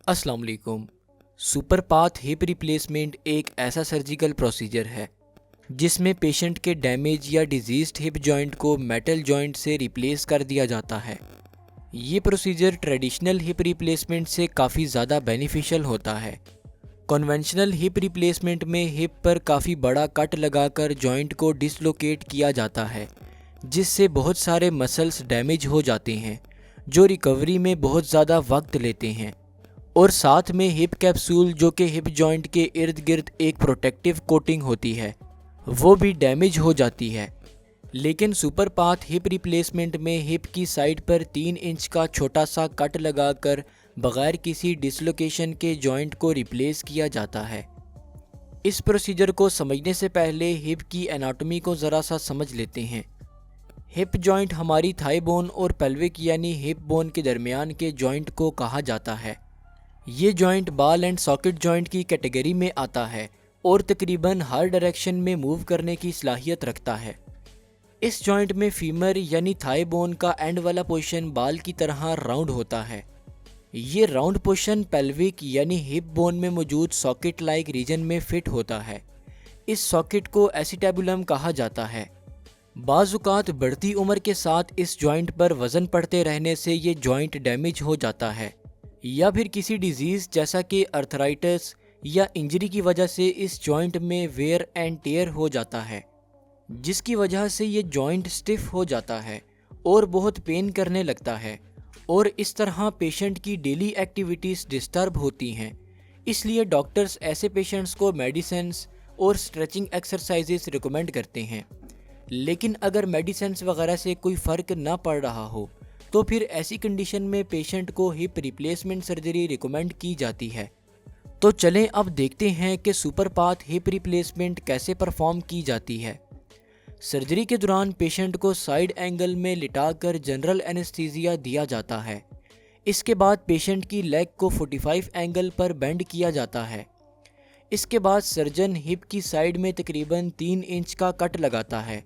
अस्सलाम वालेकुम। Super path hip replacement एक ऐसा सर्जिकल प्रोसीजर है जिसमें पेशेंट के डैमेज या डिजीज्ड हिप जॉइंट को मेटल जॉइंट से रिप्लेस कर दिया जाता है। ये प्रोसीजर ट्रेडिशनल हिप रिप्लेसमेंट से काफ़ी ज़्यादा बेनिफिशियल होता है। कन्वेंशनल हिप रिप्लेसमेंट में हिप पर काफ़ी बड़ा कट लगाकर जॉइंट को डिसलोकेट किया जाता है, जिससे बहुत सारे मसल्स डैमेज हो जाते हैं जो रिकवरी में बहुत ज़्यादा वक्त लेते हैं। और साथ में हिप कैप्सूल जो कि हिप जॉइंट के इर्द गिर्द एक प्रोटेक्टिव कोटिंग होती है, वो भी डैमेज हो जाती है। लेकिन सुपर पाथ हिप रिप्लेसमेंट में हिप की साइड पर 3 इंच का छोटा सा कट लगाकर बगैर किसी डिसलोकेशन के जॉइंट को रिप्लेस किया जाता है। इस प्रोसीजर को समझने से पहले हिप की एनाटॉमी को ज़रा सा समझ लेते हैं। हिप जॉइंट हमारी थाई बोन और पेल्विक यानी हिप बोन के दरमियान के जॉइंट को कहा जाता है। ये joint ball and socket joint की कैटेगरी में आता है और तकरीबन हर डायरेक्शन में मूव करने की सलाहियत रखता है। इस जॉइंट में फीमर यानी थाई बोन का एंड वाला पोर्शन बाल की तरह राउंड होता है। ये राउंड पोर्शन पेल्विक यानी हिप बोन में मौजूद सॉकेट लाइक रीजन में फिट होता है। इस सॉकेट को एसिटेबुलम कहा जाता है। बाज़-औक़ात बढ़ती उम्र के साथ इस जॉइंट पर वज़न पड़ते रहने से ये जॉइंट डैमेज हो जाता है, या फिर किसी डिजीज़ जैसा कि अर्थराइटिस या इंजरी की वजह से इस जॉइंट में वेयर एंड टेयर हो जाता है, जिसकी वजह से ये जॉइंट स्टिफ हो जाता है और बहुत पेन करने लगता है, और इस तरह पेशेंट की डेली एक्टिविटीज़ डिस्टर्ब होती हैं। इसलिए डॉक्टर्स ऐसे पेशेंट्स को मेडिसिन्स और स्ट्रेचिंग एक्सरसाइजेस रिकमेंड करते हैं। लेकिन अगर मेडिसिन्स वगैरह से कोई फ़र्क ना पड़ रहा हो तो फिर ऐसी कंडीशन में पेशेंट को हिप रिप्लेसमेंट सर्जरी रिकमेंड की जाती है। तो चलें अब देखते हैं कि सुपर पाथ हिप रिप्लेसमेंट कैसे परफॉर्म की जाती है। सर्जरी के दौरान पेशेंट को साइड एंगल में लिटाकर जनरल एनेस्थीसिया दिया जाता है। इसके बाद पेशेंट की लेग को 45 एंगल पर बेंड किया जाता है। इसके बाद सर्जन हिप की साइड में तकरीबन 3 इंच का कट लगाता है।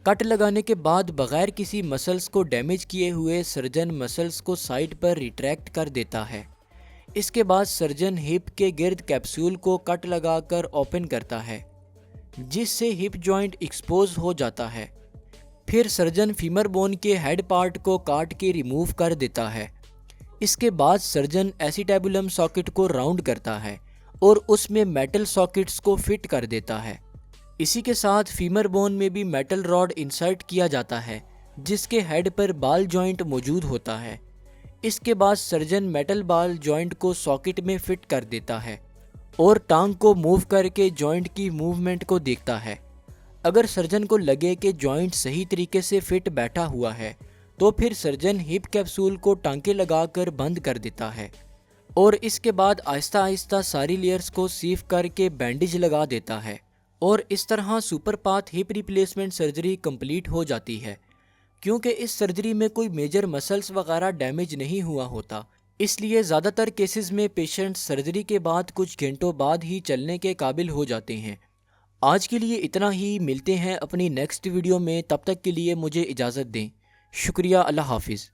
कट लगाने के बाद बगैर किसी मसल्स को डैमेज किए हुए सर्जन मसल्स को साइड पर रिट्रैक्ट कर देता है। इसके बाद सर्जन हिप के गिर्द कैप्सूल को कट लगाकर ओपन करता है, जिससे हिप जॉइंट एक्सपोज हो जाता है। फिर सर्जन फीमर बोन के हेड पार्ट को काट के रिमूव कर देता है। इसके बाद सर्जन एसिटेबुलम सॉकेट को राउंड करता है और उसमें मेटल सॉकेट्स को फिट कर देता है। इसी के साथ फीमर बोन में भी मेटल रॉड इंसर्ट किया जाता है, जिसके हेड पर बाल जॉइंट मौजूद होता है। इसके बाद सर्जन मेटल बाल जॉइंट को सॉकेट में फिट कर देता है और टांग को मूव करके जॉइंट की मूवमेंट को देखता है। अगर सर्जन को लगे कि जॉइंट सही तरीके से फिट बैठा हुआ है तो फिर सर्जन हिप कैप्सूल को टांके लगाकर बंद कर देता है और इसके बाद आहिस्ता आहिस्ता सारी लेयर्स को सीव करके बैंडेज लगा देता है। और इस तरह super path hip replacement surgery complete हो जाती है। क्योंकि इस सर्जरी में कोई मेजर मसल्स वगैरह डैमेज नहीं हुआ होता, इसलिए ज़्यादातर केसेस में पेशेंट सर्जरी के बाद कुछ घंटों बाद ही चलने के काबिल हो जाते हैं। आज के लिए इतना ही, मिलते हैं अपनी नेक्स्ट वीडियो में। तब तक के लिए मुझे इजाज़त दें। शुक्रिया। अल्लाह हाफिज़।